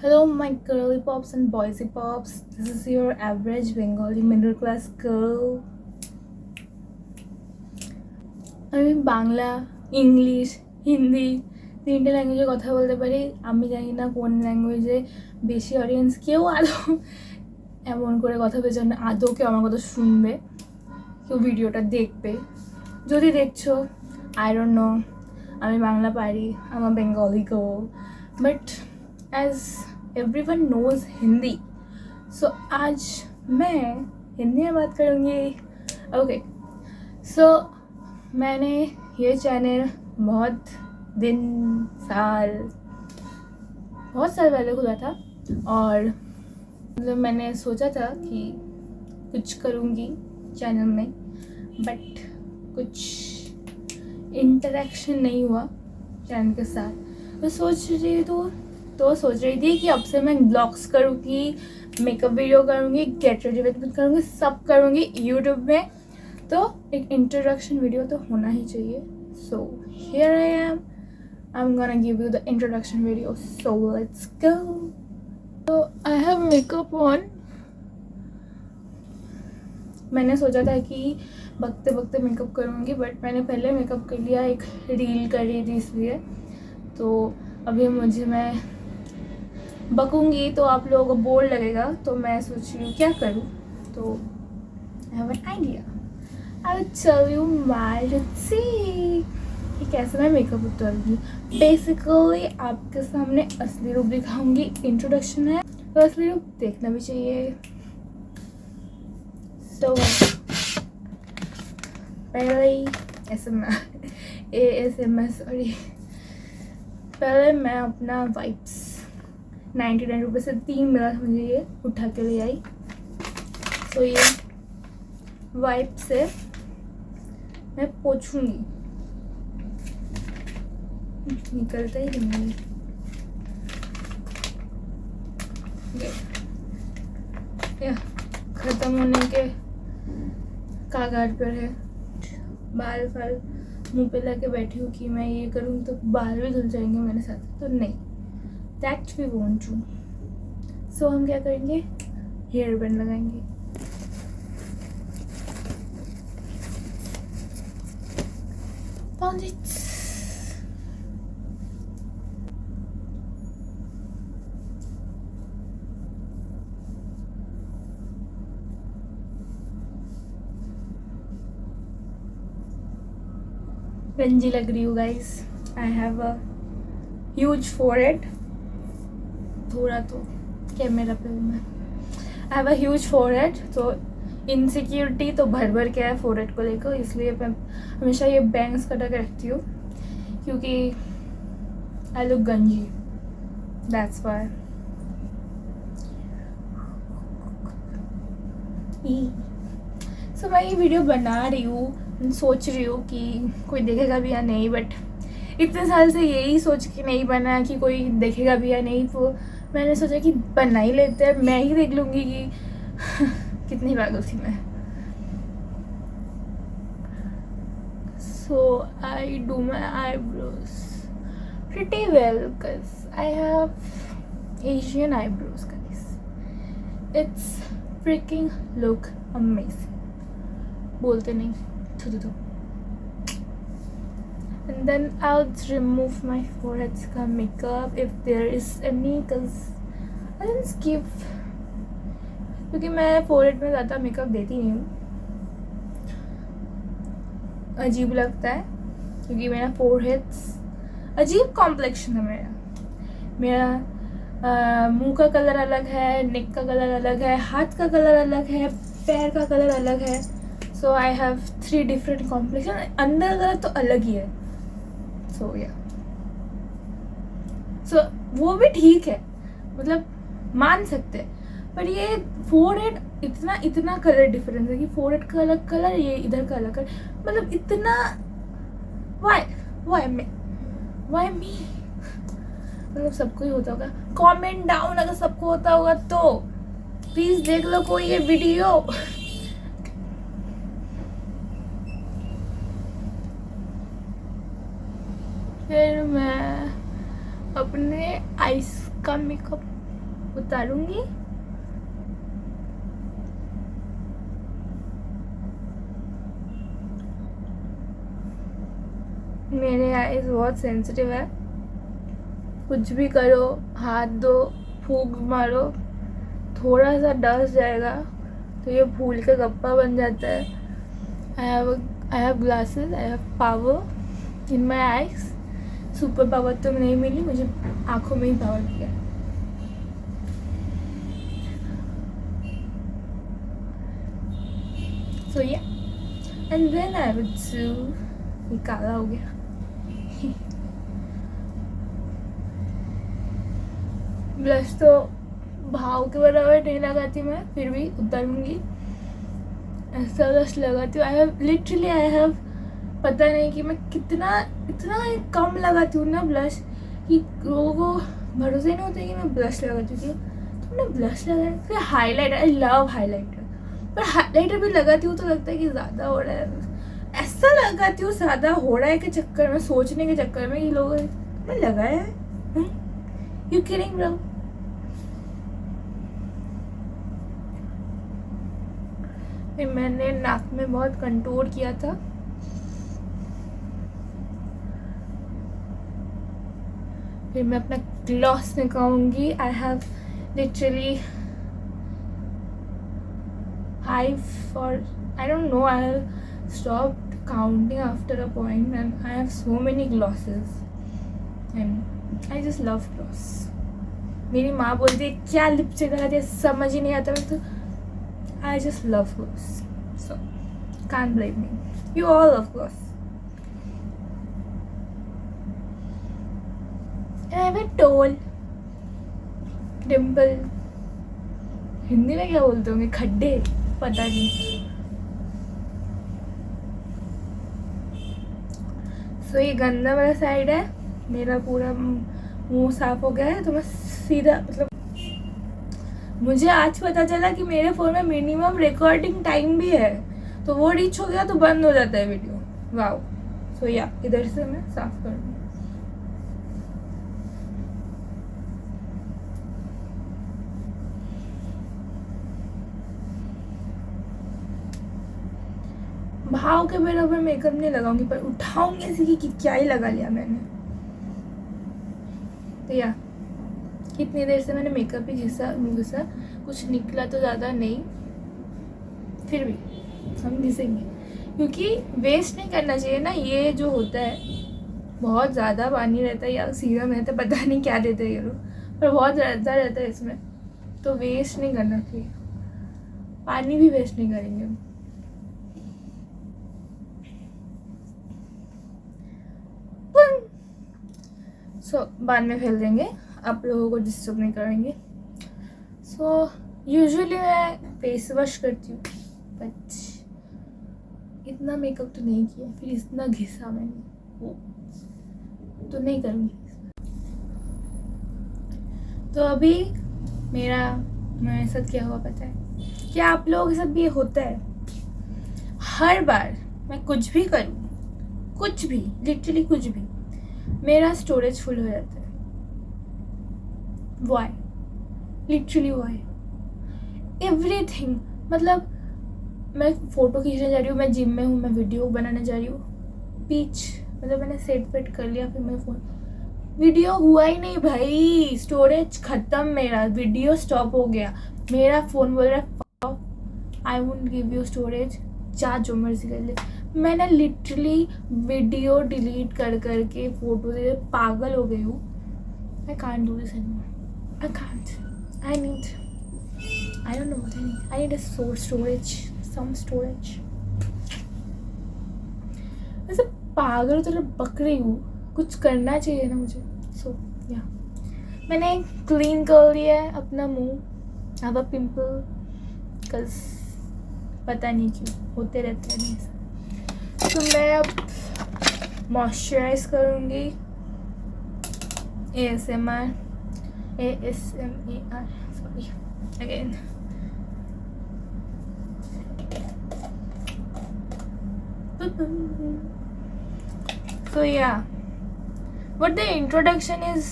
Hello, my girly pops and boysy pops. This is your average Bengali middle class girl. আমি Bangla, English, Hindi তিনটে ল্যাঙ্গুয়েজে কথা বলতে পারি। আমি জানি না কোন ল্যাঙ্গুয়েজে বেশি অডিয়েন্স কেউ আদৌ এমন করে কথা বলছে না, আদৌ কেউ আমার কথা শুনবে, কেউ ভিডিওটা দেখবে। যদি দেখছো, আই ডোন্ট নো, আমি বাংলা পারি, আমি Bengali girl, but as everyone knows Hindi, so आज मैं हिंदी में बात करूँगी। ओके, सो मैंने ये चैनल बहुत साल पहले खुला था और मतलब मैंने सोचा था कि कुछ करूँगी चैनल में, बट कुछ इंटरेक्शन नहीं हुआ चैनल के साथ। तो सोच रही थी कि अब से मैं ब्लॉग्स करूँगी, मेकअप वीडियो करूँगी, गेट रेडी विद करूँगी, सब करूँगी यूट्यूब में। तो एक इंट्रोडक्शन वीडियो तो होना ही चाहिए। So here I am gonna give you the introduction video, so let's go. तो आई हैव मेकअप ऑन। मैंने सोचा था कि बकते बकते मेकअप करूँगी, बट मैंने पहले मेकअप कर लिया, एक रील कर रही थी इसलिए। तो अभी मैं बकूँगी तो आप लोगों को बोर लगेगा, तो मैं सोच रही हूँ क्या करूँ। तो I have an idea, I will tell you my routine कि कैसे मैं मेकअप उतारूँगी। बेसिकली आपके सामने असली रूप दिखाऊँगी। इंट्रोडक्शन है तो असली रूप देखना भी चाहिए। सो पहले पहले मैं अपना वाइप्स 99 रुपये से 3 मिला था, मुझे ये उठा के ले आई। तो ये वाइप से मैं पोछूंगी, निकलता ही नहीं। ये ख़त्म होने के कागार पर है। बाल मुंह पे लगे बैठी हूँ कि मैं ये करूँगी तो बाल भी धुल जाएंगे मेरे साथ, तो नहीं, दैट वी वॉन्ट टू। सो हम क्या करेंगे, हेयर बैंड लगाएंगे। Found it. गंजी लग रही हूँ guys. I have a huge forehead, थोड़ा तो कैमरा पे हूँ मैं। I have a huge forehead, तो इनसिक्योरिटी तो भर के है फोरहेड को लेकर, इसलिए मैं हमेशा ये बैंग्स कटा के रखती हूँ, क्योंकि आई लुक गंजी, दैट्स वाई। सो मैं ये वीडियो बना रही हूँ, सोच रही हूँ कि कोई देखेगा भी या नहीं, बट इतने साल से यही सोच के नहीं बना कि कोई देखेगा भी या नहीं, तो मैंने सोचा कि बना ही लेते हैं, मैं ही देख लूँगी कि कितनी पागल थी मैं। So I do my eyebrows pretty well because I have Asian eyebrows guys. It's freaking look amazing. बोलते नहीं, थू। And then I'll remove my forehead का makeup if there is any, cause I don't skip, क्योंकि मैं forehead में ज़्यादा makeup देती नहीं हूँ, अजीब लगता है, क्योंकि मेरा forehead अजीब कॉम्प्लेक्शन है। मेरा मुंह का कलर अलग है, नेक का कलर अलग है, हाथ का कलर अलग है, पैर का कलर अलग है। सो आई हैव 3 डिफरेंट कॉम्प्लेक्शन, अंदर कलर तो अलग ही है। सो या सो वो भी ठीक है, मतलब मान सकते हैं, पर ये फोरहेड इतना कलर डिफरेंस है कि फोरहेड का अलग कलर, ये इधर का अलग कलर, मतलब इतना वाई मी। मतलब सबको ही होता होगा, कमेंट डाउन अगर सबको होता होगा तो प्लीज देख लो कोई ये वीडियो। फिर मैं अपने आईज का मेकअप उतारूंगी। मेरे आईज बहुत सेंसिटिव है, कुछ भी करो, हाथ दो, फूंक मारो, थोड़ा सा डस जाएगा तो ये फूल का गप्पा बन जाता है। I have glasses, I have power in my eyes. Super power तो नहीं मिली मुझे, आँखों में ही पावर मिला। So yeah and then I would do, ये काला हो गया। ब्लश तो भाव के बराबर नहीं लगाती मैं, फिर भी उतारूंगी। ऐसा ब्लश लगाती हूँ। आई हैव पता नहीं कि मैं कितना इतना कम लगाती हूँ ना ब्लश, कि लोगों को भरोसा ही नहीं होता कि मैं ब्लश लगाती हूँ। तुमने ब्लश लगाया? फिर हाईलाइटर, आई लव हाईलाइटर, पर हाईलाइटर भी लगाती हूँ तो लगता है कि ज़्यादा हो रहा है। ऐसा लगाती हूँ ज़्यादा हो रहा है के चक्कर में, सोचने के चक्कर में कि लोग मैं लगाया है। You kidding bro? फिर मैंने नाक में बहुत कंटूर किया था। फिर मैं अपना ग्लॉस निकालूंगी। I have literally 5 or I don't know, I have stopped counting after a point and I have so many glosses and I just love gloss. मेरी माँ बोलती है क्या लिपस्टिक लगाती है, समझ ही नहीं आता। मैं तो I just love gloss, so can't blame me. You all love gloss. And I have a toll, dimple, Hindi में क्या बोलते होंगे, खड्डे, पता नहीं। सो ये गंदा वाला साइड है, मेरा पूरा मुंह साफ हो गया है। तो मैं सीधा, मतलब मुझे आज पता चला कि मेरे फ़ोन में मिनिमम रिकॉर्डिंग टाइम भी है, तो वो रीच हो गया तो बंद हो जाता है वीडियो। वाओ। सो या इधर से मैं साफ कर दूँ। भाव के बराबर मेकअप नहीं लगाऊंगी, पर उठाऊंगी ऐसे कि क्या ही लगा लिया मैंने। तो या कितनी देर से मैंने मेकअप ही घिसा, कुछ निकला तो ज़्यादा नहीं, फिर भी हम घिसेंगे क्योंकि वेस्ट नहीं करना चाहिए ना। ये जो होता है बहुत ज़्यादा पानी रहता है या सीरम रहता है, पता नहीं क्या देते हैं ये लोग, पर बहुत ज़्यादा रहता है इसमें, तो वेस्ट नहीं करना चाहिए। पानी भी वेस्ट नहीं करेंगे हम। बाद में फैल देंगे, आप लोगों को डिस्टर्ब नहीं करेंगे। यूजुअली मैं फेस वॉश करती हूँ, बट इतना मेकअप तो नहीं किया, फिर इतना घिसा मैंने, वो तो नहीं करूँगी। तो अभी मेरे साथ क्या हुआ पता है? क्या आप लोगों के साथ भी ये होता है? हर बार मैं कुछ भी करूँ, कुछ भी, लिटरली कुछ भी, मेरा स्टोरेज फुल हो जाता है। वाई? Literally why? एवरीथिंग। मतलब मैं फ़ोटो खींचने जा रही हूँ, मैं जिम में हूँ, मैं वीडियो बनाने जा रही हूँ, मतलब मैंने सेट वेट कर लिया, फिर मैं फ़ोन, वीडियो हुआ ही नहीं भाई, स्टोरेज ख़त्म, मेरा वीडियो स्टॉप हो गया। मेरा फ़ोन बोल रहा है I won't give you storage, जा जो मर्जी कर ले। मैंने लिटरली वीडियो डिलीट कर करके फ़ोटो दे, पागल हो गई हूँ। I can't do this anymore, I can't, I don't know what I need a storage, some storage. वैसे पागल तो बक रही हूँ, कुछ करना चाहिए ना मुझे। सो या मैंने क्लीन कर लिया है अपना मुंह। अब पिंपल कस पता नहीं क्यों होते रहते हैं ऐसा। तो मैं अब मॉइस्चराइज करूँगी। ASMR sorry again. So yeah, what the introduction is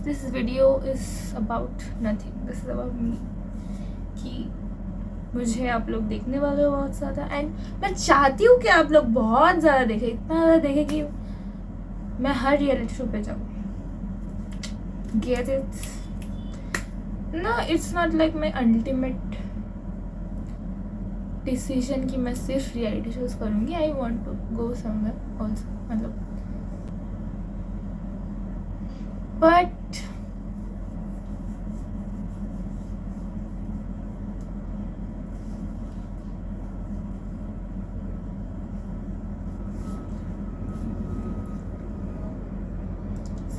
this video is about nothing, this is about me, कि मुझे आप लोग देखने वाले हो बहुत ज़्यादा, एंड मैं चाहती हूँ कि आप लोग बहुत ज़्यादा देखें, इतना ज़्यादा देखें कि मैं हर रियलिटी शो पे जाऊँ. Get it? No, it's not like my ultimate decision कि मैं सिर्फ रियलिटी शोज करूँगी. I want to go somewhere also, मतलब but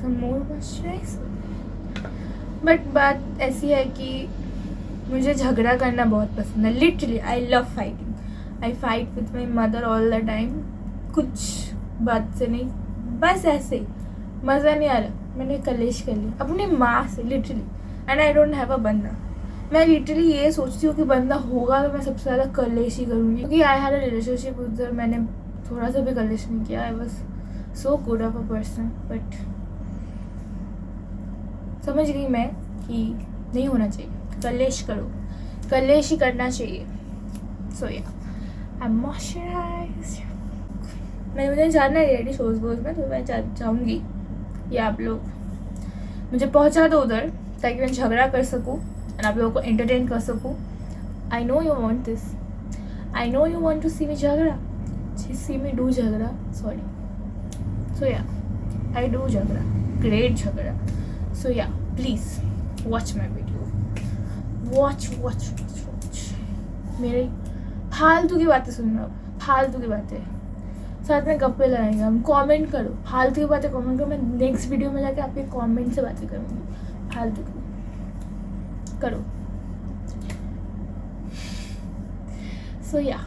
some more moisturizer. But बात ऐसी है कि मुझे झगड़ा करना बहुत पसंद है. Literally I love fighting. I fight with my mother all the time. कुछ बात से नहीं, बस ऐसे ही मज़ा नहीं आ रहा, मैंने कलेश कर लिया अपनी माँ से literally. And I don't have a बंदा. मैं लिटरली ये सोचती हूँ कि बंदा होगा तो मैं सबसे ज़्यादा कलेश ही करूँगी, क्योंकि आई हैड अ रिलेशनशिप उधर मैंने थोड़ा सा भी कलेश नहीं किया. I was so good of a person. But समझ गई मैं कि नहीं होना चाहिए. कलेश करो, कलेश ही करना चाहिए. सो या आई एम मॉइस्चराइज्ड. मुझे जानना है रियलिटी शोज वोज में, तो मैं चाहूँगी कि आप लोग मुझे पहुँचा दो उधर, ताकि मैं झगड़ा कर सकूँ और आप लोगों को एंटरटेन कर सकूँ. I know you want this. I know you want to see me झगड़ा, सी मी डू झगड़ा, sorry. So yeah I do झगड़ा, ग्रेट झगड़ा. So yeah, please watch my video. Watch. मेरे फालतू की बातें सुनना, फालतू की बातें, साथ में गप्पे लगाएंगे हम. कमेंट करो, फालतू की बातें कमेंट करो. मैं नेक्स्ट वीडियो में जाके आपके कमेंट से बातें करूँगी. फालतू की करो. So yeah.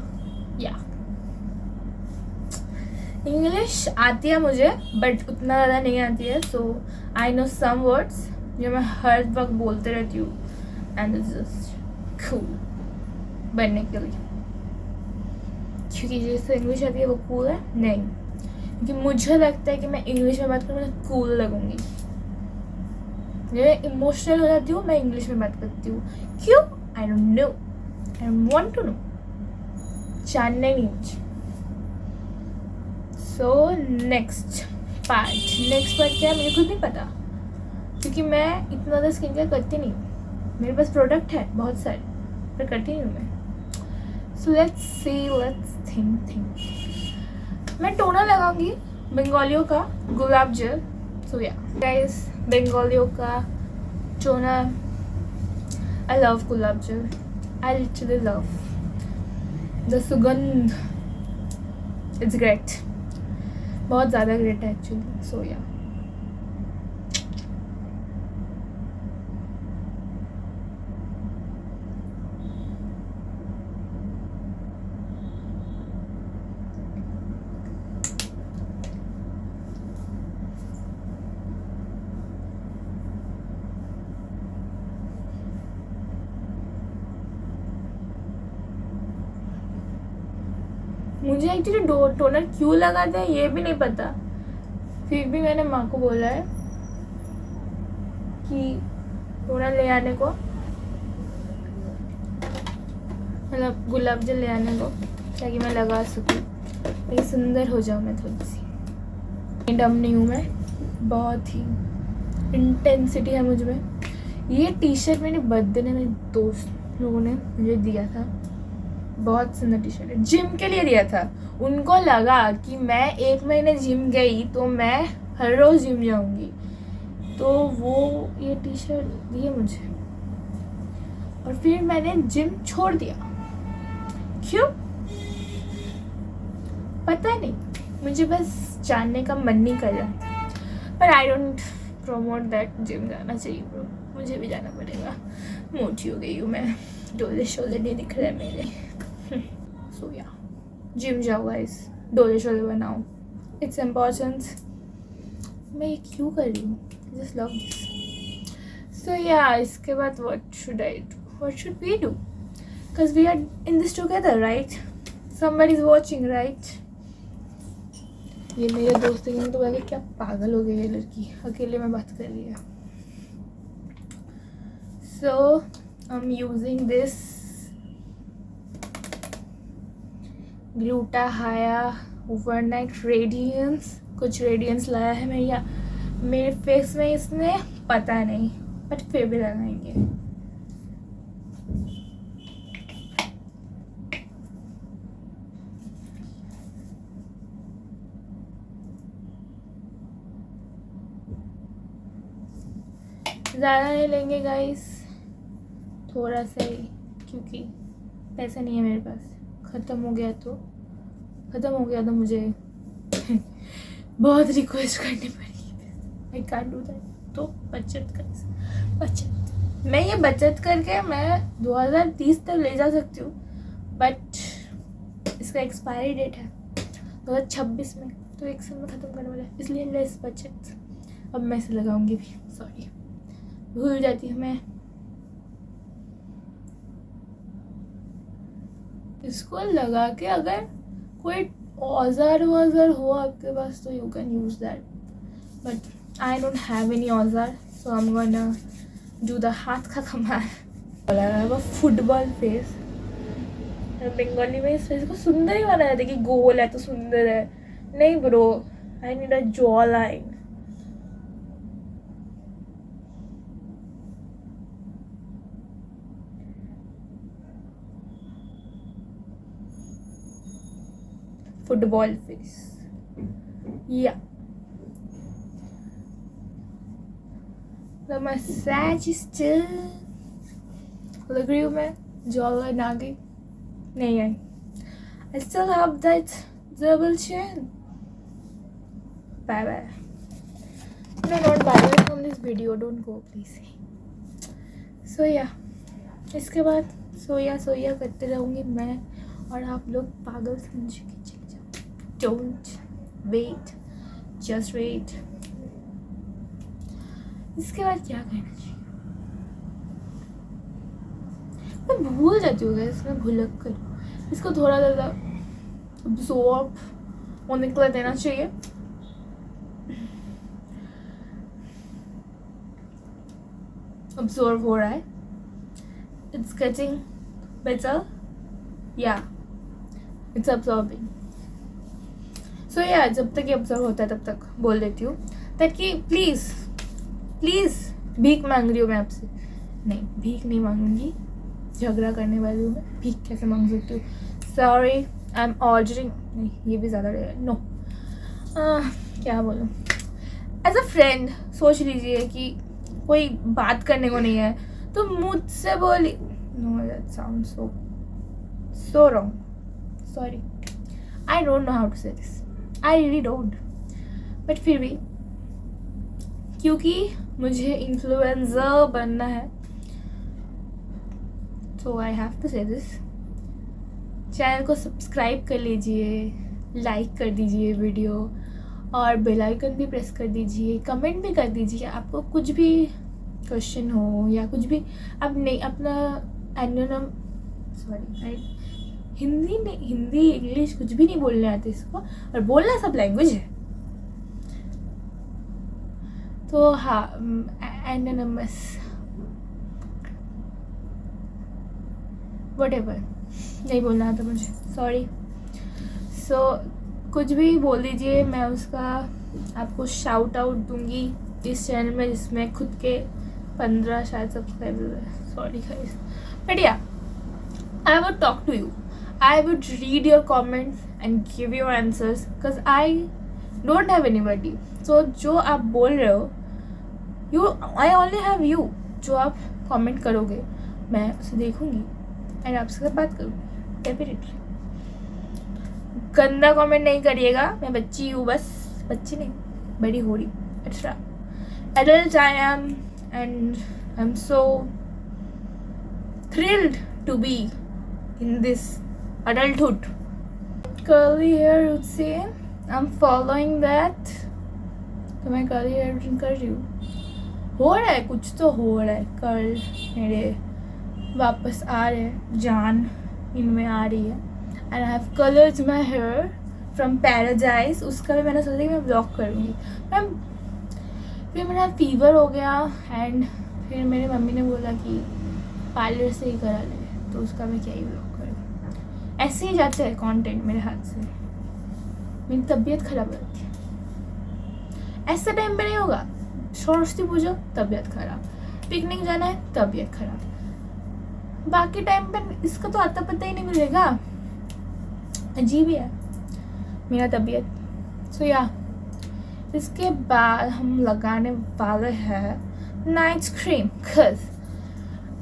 इंग्लिश आती है मुझे, बट उतना ज़्यादा नहीं आती है. सो आई नो सम वर्ड्स जो मैं हर वक्त बोलते रहती हूँ, एंड इट्स जस्ट कूल बनने के लिए. क्योंकि जिससे इंग्लिश आती है वो कूल है नहीं, क्योंकि मुझे लगता है कि मैं इंग्लिश में बात करूँ मैं कूल लगूंगी. मैं इमोशनल हो जाती हूँ, मैं इंग्लिश में बात करती हूँ. क्यों? I don't know. I want to know. जानना नहीं मुझे. सो नेक्स्ट पार्ट क्या है मुझे खुद नहीं पता, क्योंकि मैं इतना ज़्यादा स्किन केयर करती नहीं हूँ. मेरे पास प्रोडक्ट है बहुत सारे, पर करती नहीं हूँ मैं. So let's see, let's think. मैं टोनर लगाऊंगी बंगालियों का, गुलाब जल. सो या गाइस, बंगालियों का टोनर. आई लव गुलाब जल. आई लिटरली लव द सुगंध. इट्स ग्रेट, बहुत ज़्यादा ग्रेट है एक्चुअली. सो या मुझे एक्चुअली टोनर क्यों लगाते हैं ये भी नहीं पता. फिर भी मैंने माँ को बोला है कि टोनर ले आने को, मतलब गुलाब जल ले आने को, ताकि मैं लगा सकूँ, ताकि सुंदर हो जाऊँ मैं थोड़ी सी. डम नहीं हूँ मैं, बहुत ही इंटेंसिटी है मुझ में. ये टी शर्ट मेरे बर्थडे में मेरे दोस्त लोगों ने मुझे दिया था. बहुत सुंदर टी शर्ट है, जिम के लिए दिया था. उनको लगा कि मैं 1 महीने जिम गई तो मैं हर रोज़ जिम जाऊंगी, तो वो ये टी शर्ट दिए मुझे. और फिर मैंने जिम छोड़ दिया. क्यों पता नहीं, मुझे बस जानने का मन नहीं कर रहा था. पर I don't promote that. Gym जाना चाहिए ब्रो, मुझे भी जाना पड़ेगा. मोटी हो गई हूँ मैं, डोले शोले नहीं दिख रहे मेरे. सो या जिम जाओ गाइस, डोले शोले बनाओ, इट्स इम्पॉर्टेंट. मैं ये क्यों कर रही हूँ, just love this. So yeah इसके बाद what should I do, what should we do, because we are in this together right. Somebody is watching right. ये मेरे दोस्त हैं तो बोले क्या पागल हो गई ये लड़की, अकेले में बात कर रही है. So I'm using this ग्लूटाहाया ओवरनाइट रेडियंस। कुछ रेडियंस लाया है मेरे फेस में इसने, पता नहीं, बट फिर भी लगाएंगे। ज़्यादा नहीं लेंगे गाइस, थोड़ा सा ही, क्योंकि पैसा नहीं है मेरे पास। ख़त्म हो गया तो मुझे बहुत रिक्वेस्ट करनी पड़ेगी। आई कांट डू दैट। तो बचत मैं ये बचत करके मैं 2030 तक ले जा सकती हूँ, बट इसका एक्सपायरी डेट है 2026 में, तो 1 साल में ख़त्म करने वाला है, इसलिए लेस बचत। अब मैं इसे लगाऊंगी भी, सॉरी भूल जाती हूँ मैं। इसको लगा के अगर कोई औजार हो आपके पास तो you can use that, but I don't have any औजार, so I am gonna do the हाथ का कमाल। वो फुटबॉल फेस, बंगाली में इस फेस को सुंदर ही बनाया था कि गोल है तो सुंदर है। नहीं ब्रो, आई नीड अ जॉ लाइन। फुटबॉल फेस, या the massage is still लग रही हूँ मैं जॉ लाइन आ गई, नहीं आई। I still have that double chin. Bye bye. No, not bye bye from this video. Don't go please. So yeah, इसके बाद सोया करते रहूँगी मैं, और आप लोग पागल समझ के चले जाओ। Don't wait, just wait. इसके बाद क्या करना चाहिए मैं भूल जाती हूँ, इसमें भुलक कर इसको थोड़ा ज़्यादा अब्सॉर्ब होने के लिए देना चाहिए। अब्सॉर्ब हो रहा है, इट्स गेटिंग बेटर, या इट्स अब्सॉर्बिंग। सो या जब तक ये अब्सॉर्ब होता है तब तक बोल देती हूँ दैट कि प्लीज़ भीख मांग रही हूँ मैं आपसे। नहीं, भीख नहीं मांगूंगी, झगड़ा करने वाली हूँ मैं, भीख कैसे मांग सकती हूँ। सॉरी, आई एम ऑर्डरिंग, नहीं ये भी ज़्यादा नो, क्या बोलूँ, एज अ फ्रेंड सोच लीजिए कि कोई बात करने को नहीं है तो मुझसे बोली, no that sound so wrong, sorry, I don't know how to say this, I really don't, but फिर भी क्योंकि मुझे इन्फ्लुएंसर बनना है तो I have to say this. Channel को सब्सक्राइब कर लीजिए, लाइक कर दीजिए वीडियो, और बेल आइकन भी प्रेस कर दीजिए, कमेंट भी कर दीजिए। आपको कुछ भी क्वेश्चन हो या कुछ भी आप नहीं अपना एनोनम, सॉरी हिंदी इंग्लिश कुछ भी नहीं बोलने आते इसको, और बोलना सब लैंग्वेज है तो हाँ, एनोनमस व्हाटएवर नहीं बोलना आता मुझे, सॉरी। सो कुछ भी बोल दीजिए, मैं उसका आपको शाउट आउट दूंगी इस चैनल में जिसमें खुद के 15 शायद सब्सक्राइबर है, sorry guys, but yeah I would talk to you, I would read your comments and give your answers because I don't have anybody. So जो आप बोल रहे हो, आई ओनली हैव यू, जो आप कमेंट करोगे मैं उसे देखूंगी एंड आपसे साथ बात करूँगी डेफिनेटली। गंदा कमेंट नहीं करिएगा, मैं बच्ची हूँ बस, बच्ची नहीं बड़ी हो रही, अच्छा adult I am and I am so thrilled to be in this adulthood. Curly hair routine, I'm following that. तो मैं curly hair routine कर रही हूँ, हो रहा है कुछ तो हो रहा है, कर्ल मेरे वापस आ रहे हैं, जान इनमें आ रही है। And I have coloured my hair from Paradise, उसका भी मैंने सोचा कि मैं ब्लॉग करूँगी मैम, फिर मेरा फीवर हो गया एंड फिर मेरी मम्मी ने बोला कि पार्लर से ही करा ले, तो उसका मैं क्या ही ब्लॉग करूँ। ऐसे ही जाते हैं कंटेंट मेरे हाथ से, मेरी तबीयत खराब हो जाती है। ऐसे टाइम पे नहीं होगा, सरस्वती पूजा तबीयत खराब, पिकनिक जाना है तबीयत खराब, बाकी टाइम पे इसका तो आता पता ही नहीं मिलेगा। अजीब ही है मेरा तबीयत। सो या इसके बाद हम लगाने वाले हैं night cream, cause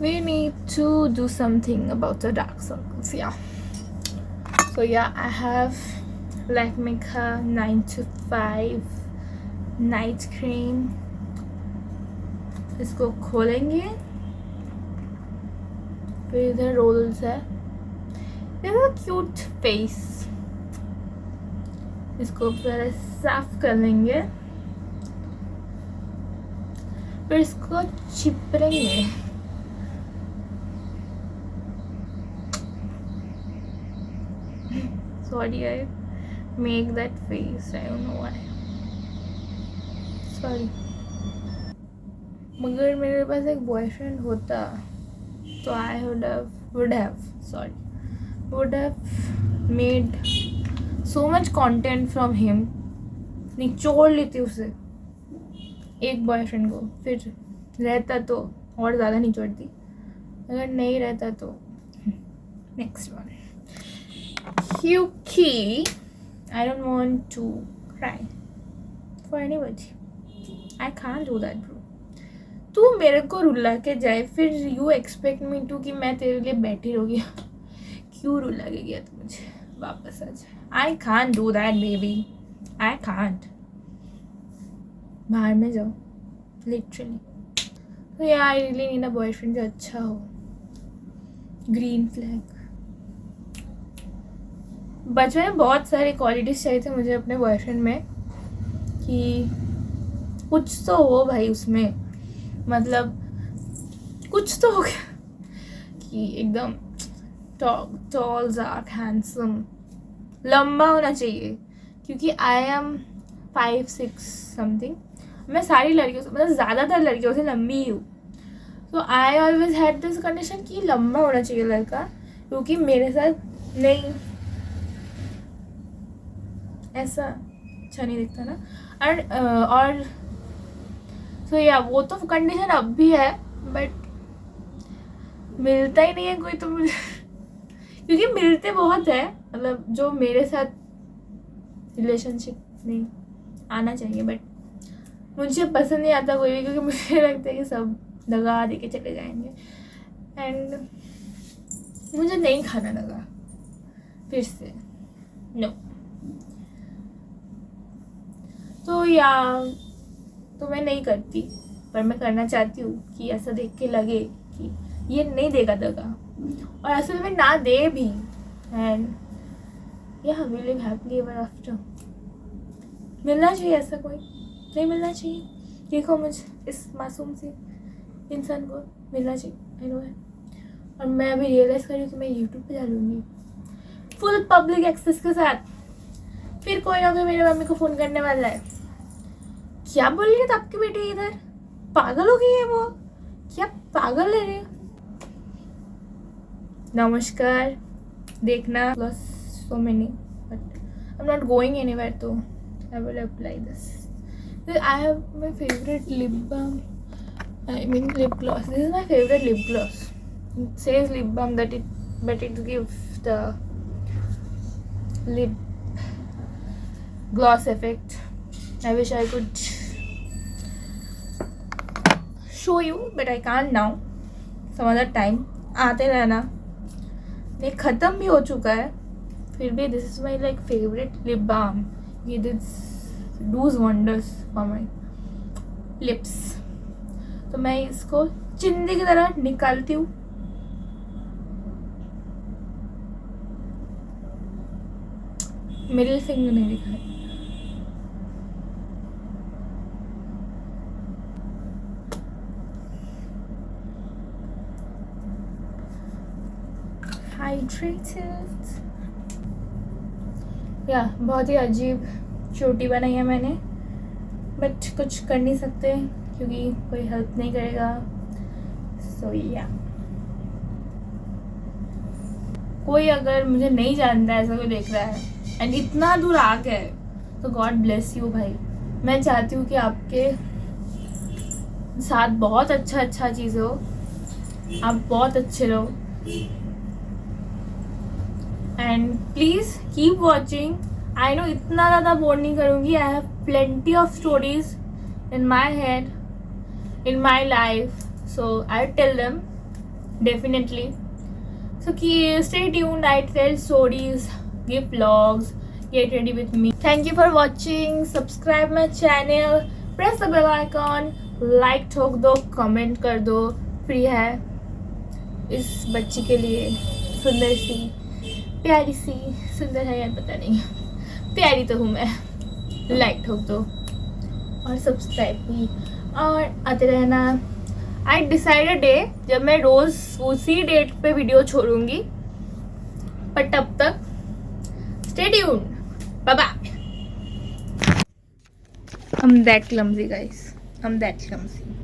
we need to do something about the dark circles. Yeah, so yeah, I have Lakme का 9 to 5 नाइट क्रीम। इसको खोलेंगे, फिर इधर रोल्स है, इधर क्यूट फेस, इसको पहले साफ कर लेंगे, फिर इसको चिपकेंगे। Sorry, I make that face. I don't know why. Sorry. मगर मेरे पास एक बॉयफ्रेंड होता तो I would have made so much content from him. निचोड़ लेती उसे, एक बॉयफ्रेंड को, फिर रहता तो और ज़्यादा निचोड़ती, अगर नहीं रहता तो नेक्स्ट वन। क्योंकि I don't want to cry for anybody. I can't do that, bro. तू मेरे को रुला के जाए, फिर यू एक्सपेक्ट मी टू कि मैं तेरे लिए बैठी रहूँगी। क्यों रुला के गया तू मुझे, वापस आ जाए। I can't do that, baby. I can't. बाहर में जाओ, लिटरली। तो यार I really need a boyfriend जो अच्छा हो। Green flag. बचपन में बहुत सारे क्वालिटीज़ चाहिए थे मुझे अपने बॉयफ्रेंड में, कि कुछ तो हो भाई उसमें, मतलब कुछ तो हो गया कि एकदम टॉल डार्क हैंडसम, लंबा होना चाहिए, क्योंकि आई एम 5'6" समथिंग। मैं सारी लड़कियों से, मतलब ज़्यादातर लड़कियों से लंबी ही हूँ। तो I always had this condition कि लंबा होना चाहिए लड़का, क्योंकि मेरे साथ नहीं ऐसा अच्छा नहीं दिखता ना। और तो या वो तो कंडीशन अब भी है, बट मिलता ही नहीं है कोई, तो मुझे क्योंकि मिलते बहुत है, मतलब जो मेरे साथ रिलेशनशिप में आना चाहिए, बट मुझे पसंद नहीं आता कोई भी, क्योंकि मुझे लगता है कि सब दगा दे के चले जाएंगे, एंड मुझे नहीं खाना लगा फिर से, नो। तो या तो मैं नहीं करती, पर मैं करना चाहती हूँ कि ऐसा देख के लगे कि ये नहीं देगा दगा, और असल में ना दे भी, and yeah we live happily ever after. मिलना चाहिए ऐसा कोई, नहीं मिलना चाहिए। देखो मुझे इस मासूम से इंसान को मिलना चाहिए, आई नो है। और मैं अभी रियलाइज़ कर रही हूँ कि मैं यूट्यूब पे डालूँगी फुल पब्लिक एक्सेस के साथ, फिर कोई ना कोई मेरी मम्मी को फ़ोन करने वाला है, क्या बोल रही है आपकी बेटी इधर, पागल हो गई है वो, क्या पागल है रे। नमस्कार, देखना so many, but I'm not going anywhere, so I will apply this. I have my favorite lip balm, I mean lip gloss. This is my favorite lip gloss. It says lip balm but it gives the lip gloss effect. I wish I could show you, but I can't now. Some other time. आते रहना। ये ख़त्म भी हो चुका है, फिर भी this is my like favourite lip balm. ये this does wonders for my lips. तो मैं इसको चिंदी की तरह निकालती हूँ, मिडिल फिंगर नहीं दिखाई। हाइड्रेटेड या बहुत ही अजीब चोटी बनाई है मैंने, बट कुछ कर नहीं सकते क्योंकि कोई हेल्प नहीं करेगा। सो या कोई अगर मुझे नहीं जानता है, ऐसा कोई देख रहा है एंड इतना दूर आ गए तो गॉड ब्लेस यू भाई। मैं चाहती हूँ कि आपके साथ बहुत अच्छा चीज़ हो, आप बहुत अच्छे रहो and please keep watching. I know इतना ज़्यादा बोर नहीं करूँगी, I have plenty of stories in my head, in my life, so I tell them definitely. So stay tuned. I tell stories, give vlogs, get ready with me. Thank you for watching. Subscribe my channel. Press the bell icon. Like ठोक दो, comment कर दो. Free है इस बच्ची के लिए, सुंदर सी, प्यारी सी, सुंदर है यार पता नहीं, प्यारी तो हूँ मैं। लाइक ठोक दो और सब्सक्राइब भी और आते रहना। आई डिसाइडेड डे जब मैं रोज उसी डेट पे वीडियो छोड़ूंगी, पर तब तक stay tuned, bye bye. I'm that clumsy guys, I'm that clumsy.